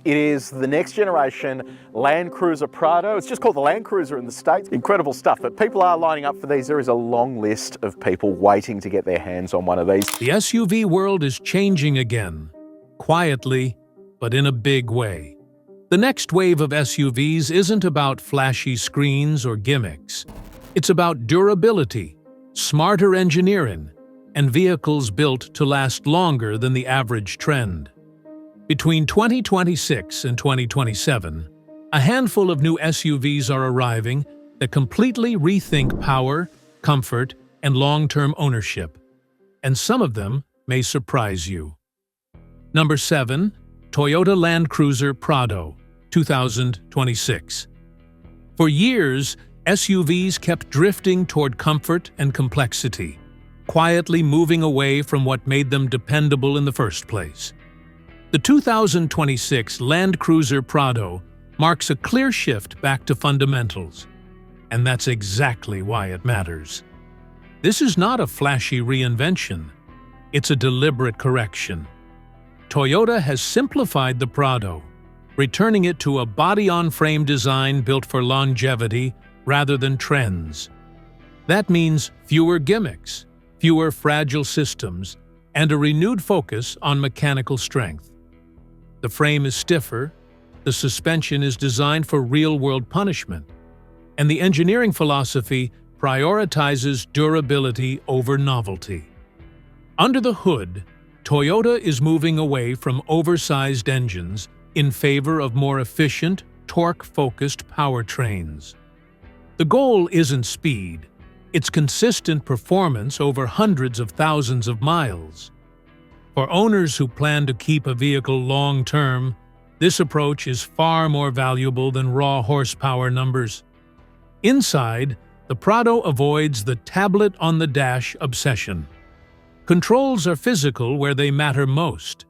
It is the next generation Land Cruiser Prado. It's just called the Land Cruiser in the States. Incredible stuff, but people are lining up for these. There is a long list of people waiting to get their hands on one of these. The SUV world is changing again, quietly, but in a big way. The next wave of SUVs isn't about flashy screens or gimmicks. It's about durability, smarter engineering, and vehicles built to last longer than the average trend. Between 2026 and 2027, a handful of new SUVs are arriving that completely rethink power, comfort, and long-term ownership. And some of them may surprise you. Number 7. Toyota Land Cruiser Prado, 2026. For years, SUVs kept drifting toward comfort and complexity, quietly moving away from what made them dependable in the first place. The 2026 Land Cruiser Prado marks a clear shift back to fundamentals, and that's exactly why it matters. This is not a flashy reinvention, it's a deliberate correction. Toyota has simplified the Prado, returning it to a body-on-frame design built for longevity rather than trends. That means fewer gimmicks, fewer fragile systems, and a renewed focus on mechanical strength. The frame is stiffer, the suspension is designed for real-world punishment, and the engineering philosophy prioritizes durability over novelty. Under the hood, Toyota is moving away from oversized engines in favor of more efficient, torque-focused powertrains. The goal isn't speed, it's consistent performance over hundreds of thousands of miles. For owners who plan to keep a vehicle long-term, this approach is far more valuable than raw horsepower numbers. Inside, the Prado avoids the tablet-on-the-dash obsession. Controls are physical where they matter most.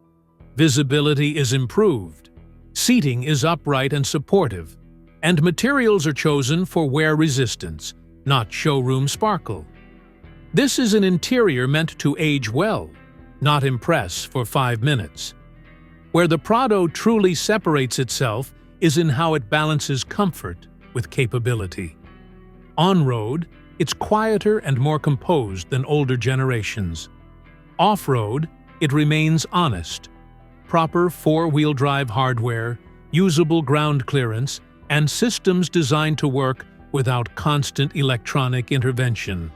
Visibility is improved. Seating is upright and supportive. And materials are chosen for wear resistance, not showroom sparkle. This is an interior meant to age well, not impress for 5 minutes. Where the Prado truly separates itself is in how it balances comfort with capability. On-road, it's quieter and more composed than older generations. Off-road, it remains honest. Proper four-wheel drive hardware, usable ground clearance, and systems designed to work without constant electronic intervention.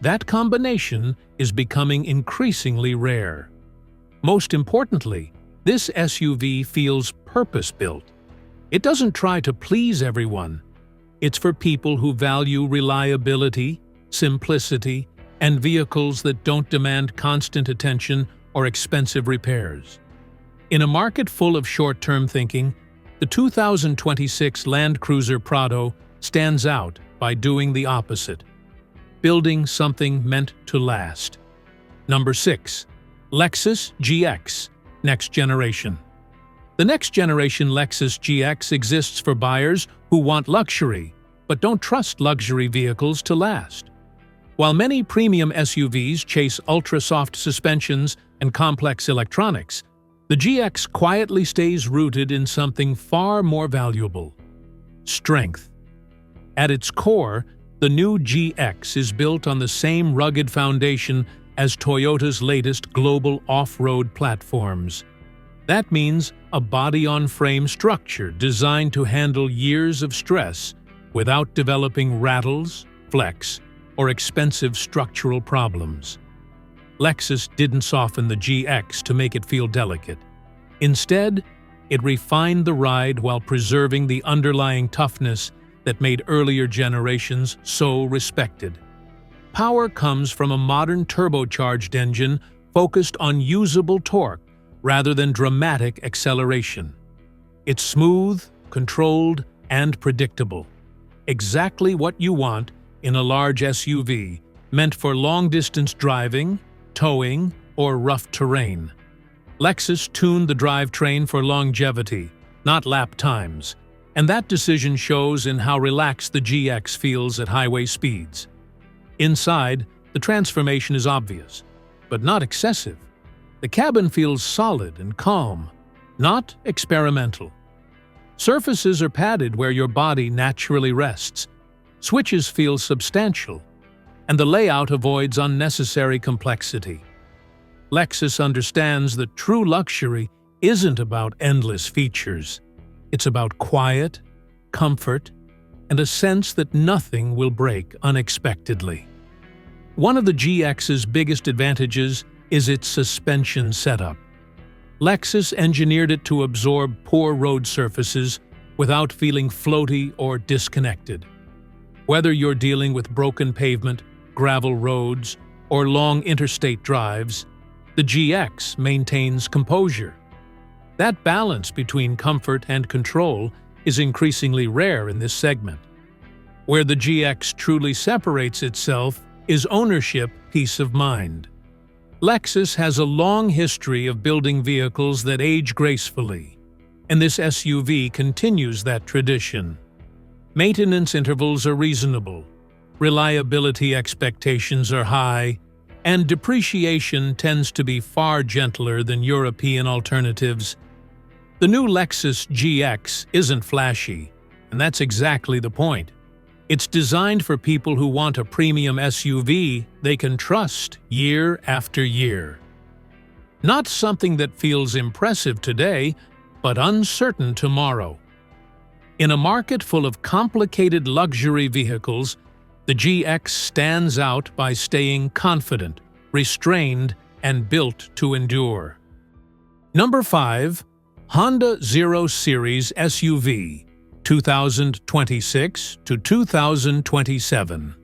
That combination is becoming increasingly rare. Most importantly, this SUV feels purpose-built. It doesn't try to please everyone. It's for people who value reliability, simplicity, and vehicles that don't demand constant attention or expensive repairs. In a market full of short-term thinking, the 2026 Land Cruiser Prado stands out by doing the opposite, building something meant to last. Number 6. Lexus GX Next Generation. The next-generation Lexus GX exists for buyers who want luxury, but don't trust luxury vehicles to last. While many premium SUVs chase ultra-soft suspensions and complex electronics, the GX quietly stays rooted in something far more valuable: strength. At its core, the new GX is built on the same rugged foundation as Toyota's latest global off-road platforms. That means a body-on-frame structure designed to handle years of stress without developing rattles, flex, or expensive structural problems. Lexus didn't soften the GX to make it feel delicate. Instead, it refined the ride while preserving the underlying toughness that made earlier generations so respected. Power comes from a modern turbocharged engine focused on usable torque rather than dramatic acceleration. It's smooth, controlled, and predictable. Exactly what you want in a large SUV meant for long-distance driving, towing, or rough terrain. Lexus tuned the drivetrain for longevity, not lap times, and that decision shows in how relaxed the GX feels at highway speeds. Inside, the transformation is obvious, but not excessive. The cabin feels solid and calm. not experimental. Surfaces are padded where your body naturally rests. Switches feel substantial, and the layout avoids unnecessary complexity. Lexus understands that true luxury isn't about endless features. It's about quiet, comfort, and a sense that nothing will break unexpectedly. One of the GX's biggest advantages is its suspension setup. Lexus engineered it to absorb poor road surfaces without feeling floaty or disconnected. Whether you're dealing with broken pavement, gravel roads, or long interstate drives, the GX maintains composure. That balance between comfort and control is increasingly rare in this segment. Where the GX truly separates itself is ownership peace of mind. Lexus has a long history of building vehicles that age gracefully, and this SUV continues that tradition. Maintenance intervals are reasonable, reliability expectations are high, and depreciation tends to be far gentler than European alternatives. The new Lexus GX isn't flashy, and that's exactly the point. It's designed for people who want a premium SUV they can trust year after year. Not something that feels impressive today, but uncertain tomorrow. In a market full of complicated luxury vehicles, the GX stands out by staying confident, restrained, and built to endure. Number 5. Honda Zero Series SUV, 2026 to 2027.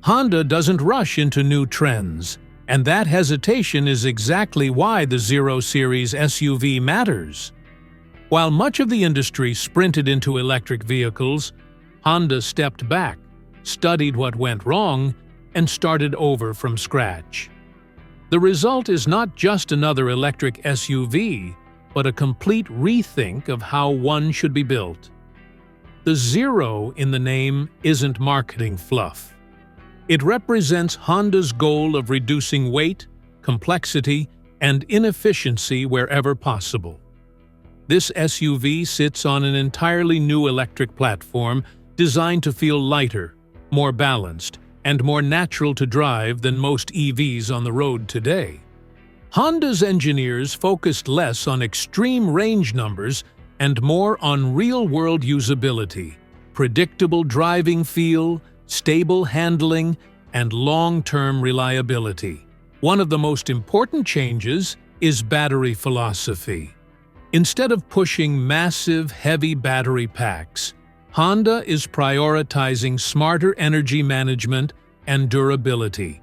Honda doesn't rush into new trends, and that hesitation is exactly why the Zero Series SUV matters. While much of the industry sprinted into electric vehicles, Honda stepped back, studied what went wrong, and started over from scratch. The result is not just another electric SUV, but a complete rethink of how one should be built. The zero in the name isn't marketing fluff. It represents Honda's goal of reducing weight, complexity, and inefficiency wherever possible. This SUV sits on an entirely new electric platform designed to feel lighter, more balanced, and more natural to drive than most EVs on the road today. Honda's engineers focused less on extreme range numbers and more on real-world usability, predictable driving feel, stable handling, and long-term reliability. One of the most important changes is battery philosophy. Instead of pushing massive, heavy battery packs, Honda is prioritizing smarter energy management and durability.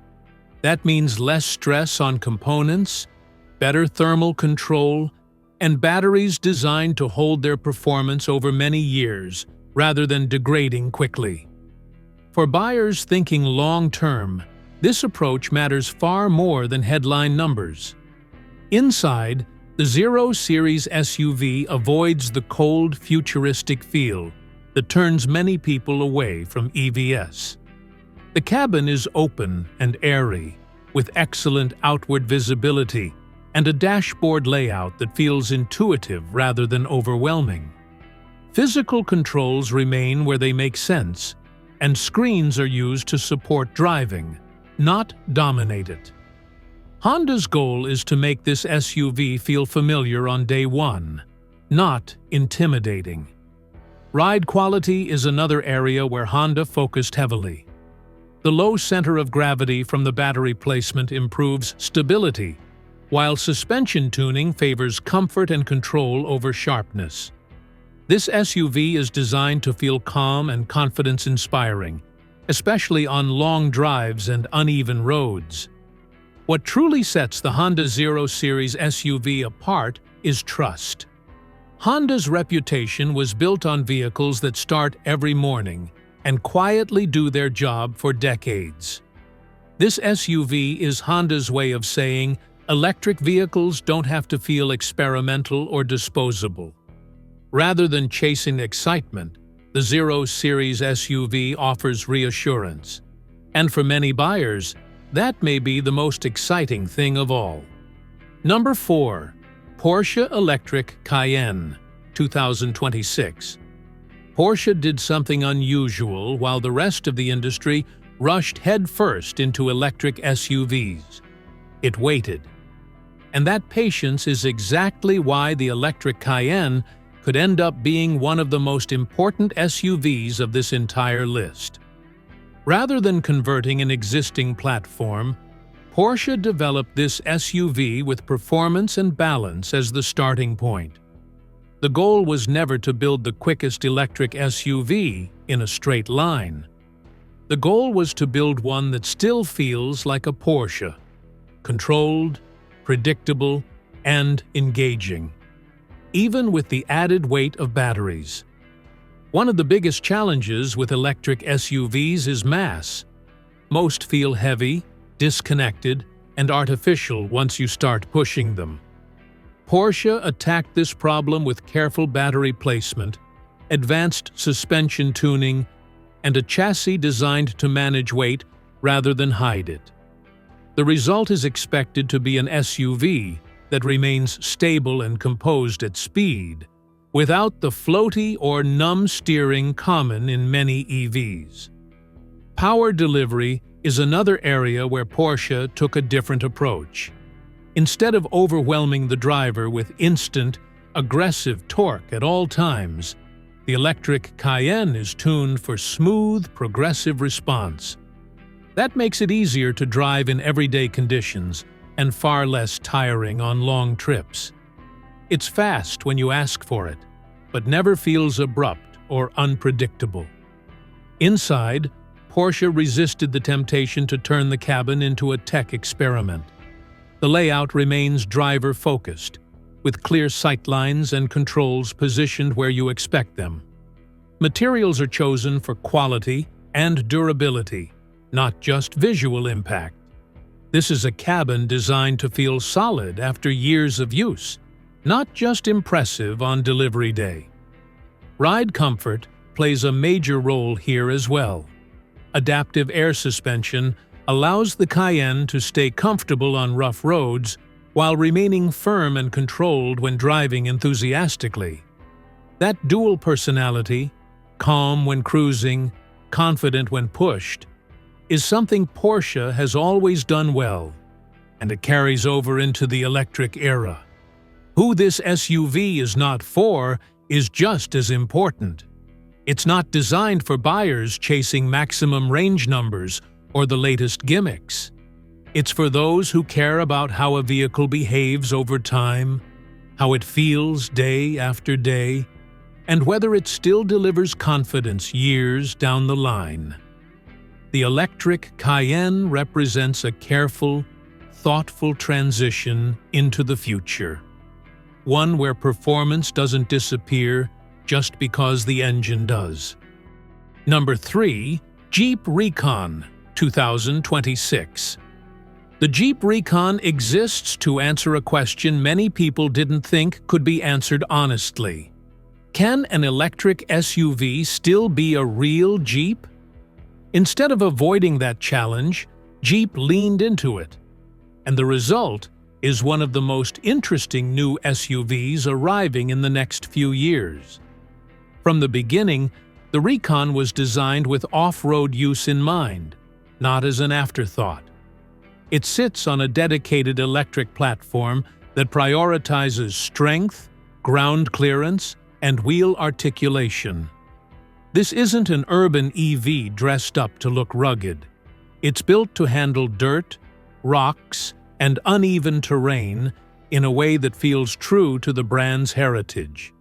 That means less stress on components, better thermal control, and batteries designed to hold their performance over many years rather than degrading quickly. For buyers thinking long-term, this approach matters far more than headline numbers. Inside, the Zero Series SUV avoids the cold, futuristic feel that turns many people away from EVs. The cabin is open and airy, with excellent outward visibility and a dashboard layout that feels intuitive rather than overwhelming. Physical controls remain where they make sense, and screens are used to support driving, not dominate it. Honda's goal is to make this SUV feel familiar on day one, not intimidating. Ride quality is another area where Honda focused heavily. The low center of gravity from the battery placement improves stability, while suspension tuning favors comfort and control over sharpness. This SUV is designed to feel calm and confidence-inspiring, especially on long drives and uneven roads. What truly sets the Honda Zero Series SUV apart is trust. Honda's reputation was built on vehicles that start every morning and quietly do their job for decades. This SUV is Honda's way of saying electric vehicles don't have to feel experimental or disposable. Rather than chasing excitement, the Zero Series SUV offers reassurance. And for many buyers, that may be the most exciting thing of all. Number 4. Porsche Electric Cayenne, 2026. Porsche did something unusual while the rest of the industry rushed headfirst into electric SUVs. It waited. And that patience is exactly why the electric Cayenne could end up being one of the most important SUVs of this entire list. Rather than converting an existing platform, Porsche developed this SUV with performance and balance as the starting point. The goal was never to build the quickest electric SUV in a straight line. The goal was to build one that still feels like a Porsche, controlled, predictable, and engaging, even with the added weight of batteries. One of the biggest challenges with electric SUVs is mass. Most feel heavy, disconnected, and artificial once you start pushing them. Porsche attacked this problem with careful battery placement, advanced suspension tuning, and a chassis designed to manage weight rather than hide it. The result is expected to be an SUV that remains stable and composed at speed, without the floaty or numb steering common in many EVs. Power delivery is another area where Porsche took a different approach. Instead of overwhelming the driver with instant, aggressive torque at all times, the electric Cayenne is tuned for smooth, progressive response. That makes it easier to drive in everyday conditions and far less tiring on long trips. It's fast when you ask for it, but never feels abrupt or unpredictable. Inside, Porsche resisted the temptation to turn the cabin into a tech experiment. The layout remains driver-focused, with clear sightlines and controls positioned where you expect them. Materials are chosen for quality and durability, not just visual impact. This is a cabin designed to feel solid after years of use, not just impressive on delivery day. Ride comfort plays a major role here as well. Adaptive air suspension allows the Cayenne to stay comfortable on rough roads while remaining firm and controlled when driving enthusiastically. That dual personality, calm when cruising, confident when pushed, is something Porsche has always done well, and it carries over into the electric era. Who this SUV is not for is just as important. It's not designed for buyers chasing maximum range numbers or the latest gimmicks. It's for those who care about how a vehicle behaves over time, how it feels day after day, and whether it still delivers confidence years down the line. The electric Cayenne represents a careful, thoughtful transition into the future. One where performance doesn't disappear just because the engine does. Number 3. Jeep Recon, 2026. The Jeep Recon exists to answer a question many people didn't think could be answered honestly. Can an electric SUV still be a real Jeep? Instead of avoiding that challenge, Jeep leaned into it. And the result is one of the most interesting new SUVs arriving in the next few years. From the beginning, the Recon was designed with off-road use in mind, not as an afterthought. It sits on a dedicated electric platform that prioritizes strength, ground clearance, and wheel articulation. This isn't an urban EV dressed up to look rugged. It's built to handle dirt, rocks, and uneven terrain in a way that feels true to the brand's heritage.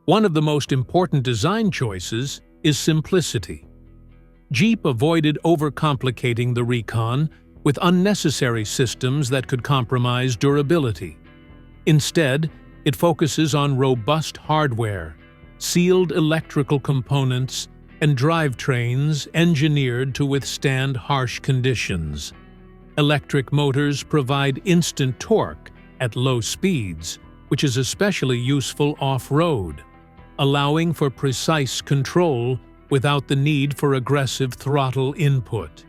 One of the most important design choices is simplicity. Jeep avoided overcomplicating the Recon with unnecessary systems that could compromise durability. Instead, it focuses on robust hardware, sealed electrical components, and drivetrains engineered to withstand harsh conditions. Electric motors provide instant torque at low speeds, which is especially useful off-road, allowing for precise control without the need for aggressive throttle input.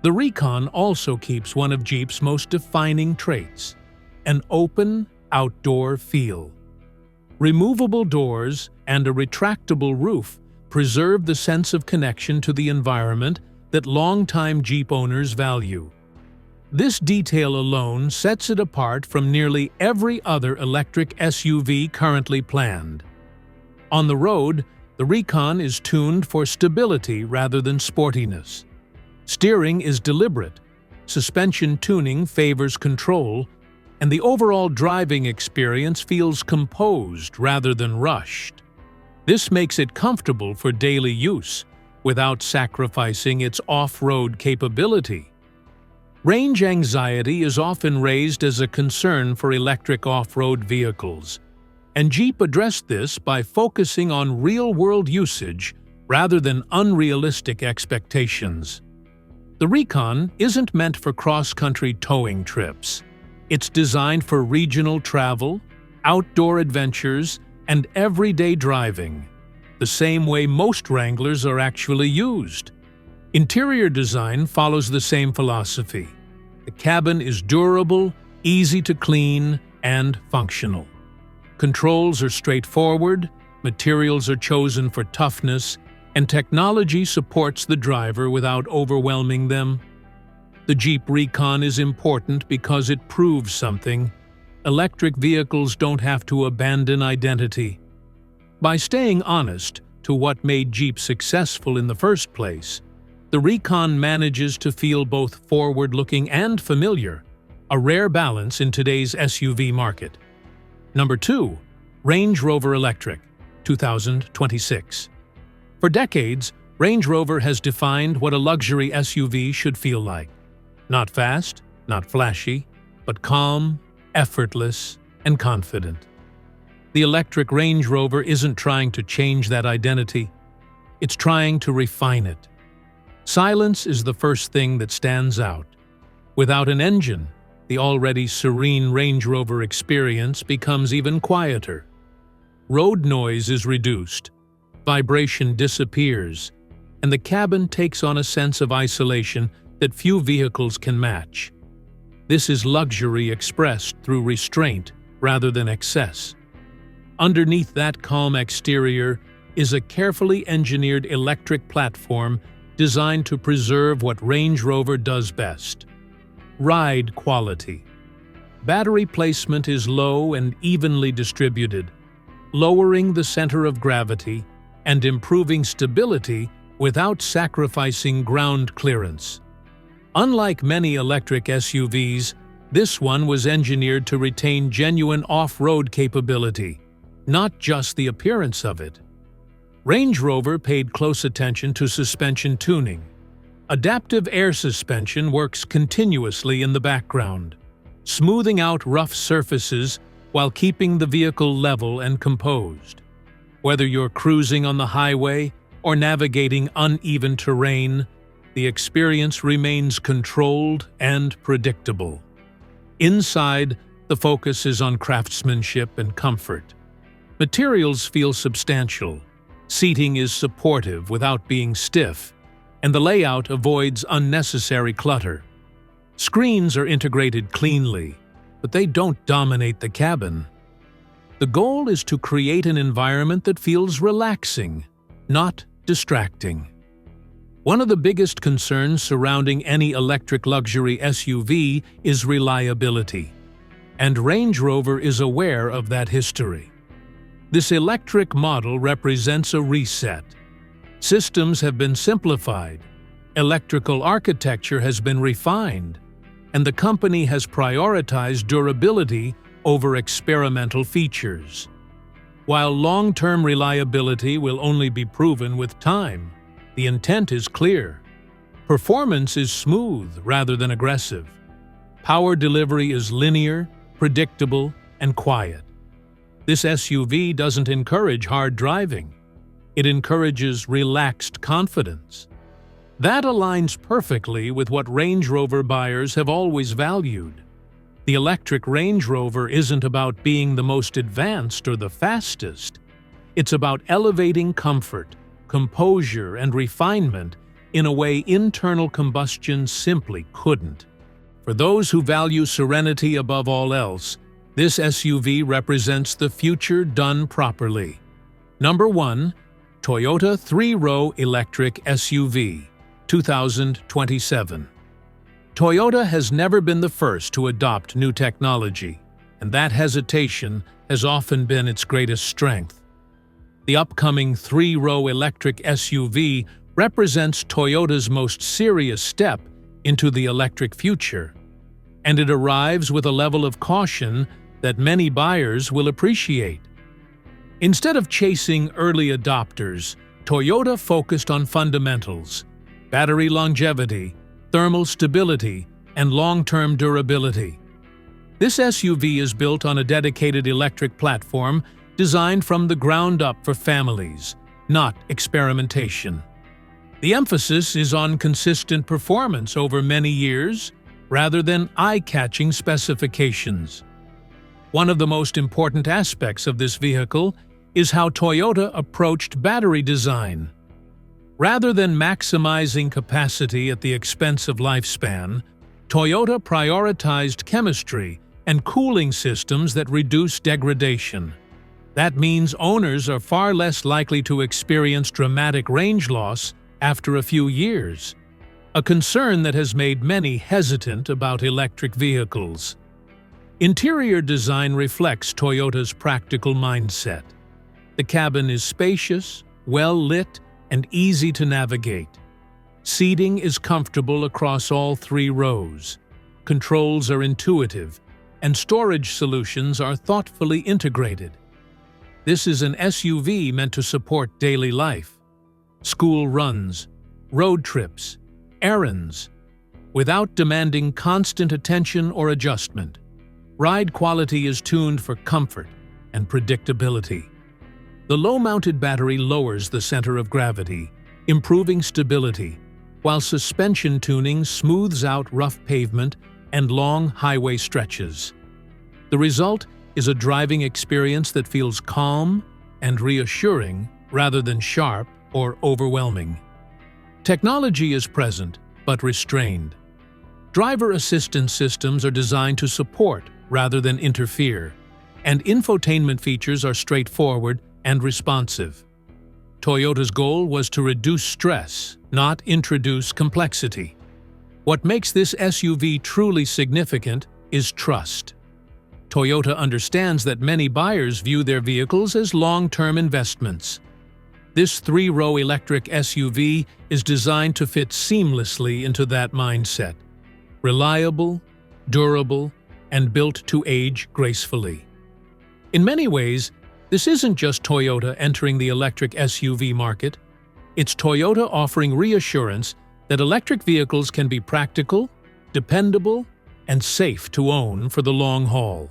The Recon also keeps one of Jeep's most defining traits: an open, outdoor feel. Removable doors and a retractable roof preserve the sense of connection to the environment that longtime Jeep owners value. This detail alone sets it apart from nearly every other electric SUV currently planned. On the road, the Recon is tuned for stability rather than sportiness. Steering is deliberate, suspension tuning favors control, and the overall driving experience feels composed rather than rushed. This makes it comfortable for daily use without sacrificing its off-road capability. Range anxiety is often raised as a concern for electric off-road vehicles, and Jeep addressed this by focusing on real-world usage rather than unrealistic expectations. The Recon isn't meant for cross-country towing trips. It's designed for regional travel, outdoor adventures, and everyday driving, the same way most Wranglers are actually used. Interior design follows the same philosophy. The cabin is durable, easy to clean, and functional. Controls are straightforward, materials are chosen for toughness, and technology supports the driver without overwhelming them. The Jeep Recon is important because it proves something. Electric vehicles don't have to abandon identity. By staying honest to what made Jeep successful in the first place, the Recon manages to feel both forward-looking and familiar, a rare balance in today's SUV market. Number 2. Range Rover Electric, 2026. For decades, Range Rover has defined what a luxury SUV should feel like. Not fast, not flashy, but calm, effortless, and confident. The electric Range Rover isn't trying to change that identity. It's trying to refine it. Silence is the first thing that stands out. Without an engine, the already serene Range Rover experience becomes even quieter. Road noise is reduced, vibration disappears, and the cabin takes on a sense of isolation that few vehicles can match. This is luxury expressed through restraint rather than excess. Underneath that calm exterior is a carefully engineered electric platform designed to preserve what Range Rover does best: ride quality. Battery placement is low and evenly distributed, lowering the center of gravity and improving stability without sacrificing ground clearance. Unlike many electric SUVs, this one was engineered to retain genuine off-road capability, not just the appearance of it. Range Rover paid close attention to suspension tuning. Adaptive air suspension works continuously in the background, smoothing out rough surfaces while keeping the vehicle level and composed. Whether you're cruising on the highway or navigating uneven terrain, the experience remains controlled and predictable. Inside, the focus is on craftsmanship and comfort. Materials feel substantial, seating is supportive without being stiff, and the layout avoids unnecessary clutter. Screens are integrated cleanly, but they don't dominate the cabin. The goal is to create an environment that feels relaxing, not distracting. One of the biggest concerns surrounding any electric luxury SUV is reliability, and Range Rover is aware of that history. This electric model represents a reset. Systems have been simplified, electrical architecture has been refined, and the company has prioritized durability over experimental features. While long-term reliability will only be proven with time, the intent is clear. Performance is smooth rather than aggressive. Power delivery is linear, predictable, and quiet. This SUV doesn't encourage hard driving. It encourages relaxed confidence. That aligns perfectly with what Range Rover buyers have always valued. The electric Range Rover isn't about being the most advanced or the fastest. It's about elevating comfort, composure, and refinement in a way internal combustion simply couldn't. For those who value serenity above all else, This SUV represents the future done properly. Number 1. Toyota 3-Row Electric SUV, 2027. Toyota has never been the first to adopt new technology, and that hesitation has often been its greatest strength. The upcoming 3-row electric SUV represents Toyota's most serious step into the electric future, and it arrives with a level of caution that many buyers will appreciate. Instead of chasing early adopters, Toyota focused on fundamentals: battery longevity, thermal stability, and long-term durability. This SUV is built on a dedicated electric platform designed from the ground up for families, not experimentation. The emphasis is on consistent performance over many years, rather than eye-catching specifications. One of the most important aspects of this vehicle is how Toyota approached battery design. Rather than maximizing capacity at the expense of lifespan, Toyota prioritized chemistry and cooling systems that reduce degradation. That means owners are far less likely to experience dramatic range loss after a few years, a concern that has made many hesitant about electric vehicles. Interior design reflects Toyota's practical mindset. The cabin is spacious, well-lit, and easy to navigate. Seating is comfortable across all 3 rows. Controls are intuitive, and storage solutions are thoughtfully integrated. This is an SUV meant to support daily life: school runs, road trips, errands, without demanding constant attention or adjustment. Ride quality is tuned for comfort and predictability. The low-mounted battery lowers the center of gravity, improving stability, while suspension tuning smooths out rough pavement and long highway stretches. The result is a driving experience that feels calm and reassuring rather than sharp or overwhelming. Technology is present, but restrained. Driver assistance systems are designed to support rather than interfere, and infotainment features are straightforward and responsive. Toyota's goal was to reduce stress, not introduce complexity. What makes this SUV truly significant is trust. Toyota understands that many buyers view their vehicles as long-term investments. This 3-row electric SUV is designed to fit seamlessly into that mindset: reliable, durable, and built to age gracefully. In many ways, this isn't just Toyota entering the electric SUV market. It's Toyota offering reassurance that electric vehicles can be practical, dependable, and safe to own for the long haul.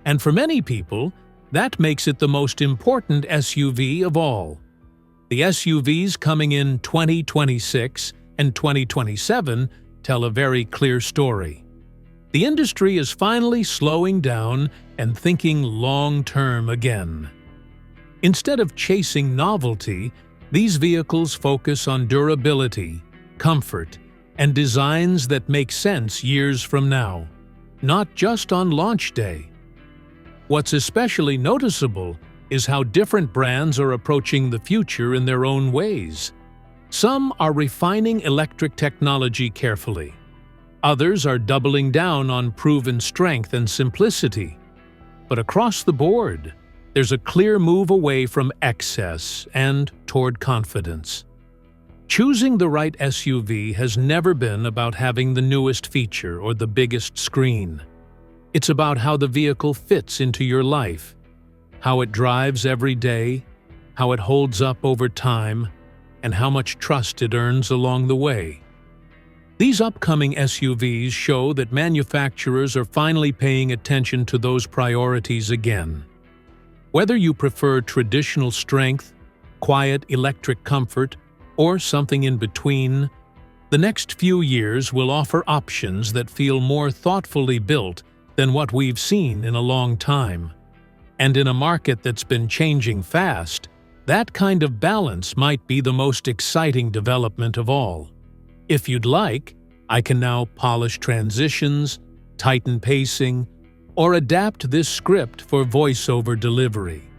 And for many people, that makes it the most important SUV of all. The SUVs coming in 2026 and 2027 tell a very clear story. The industry is finally slowing down and thinking long-term again. Instead of chasing novelty, these vehicles focus on durability, comfort, and designs that make sense years from now, not just on launch day. What's especially noticeable is how different brands are approaching the future in their own ways. Some are refining electric technology carefully. Others are doubling down on proven strength and simplicity. But across the board, there's a clear move away from excess and toward confidence. Choosing the right SUV has never been about having the newest feature or the biggest screen. It's about how the vehicle fits into your life, how it drives every day, how it holds up over time, and how much trust it earns along the way. These upcoming SUVs show that manufacturers are finally paying attention to those priorities again. Whether you prefer traditional strength, quiet electric comfort, or something in between, the next few years will offer options that feel more thoughtfully built than what we've seen in a long time. And in a market that's been changing fast, that kind of balance might be the most exciting development of all. If you'd like, I can now polish transitions, tighten pacing, or adapt this script for voiceover delivery.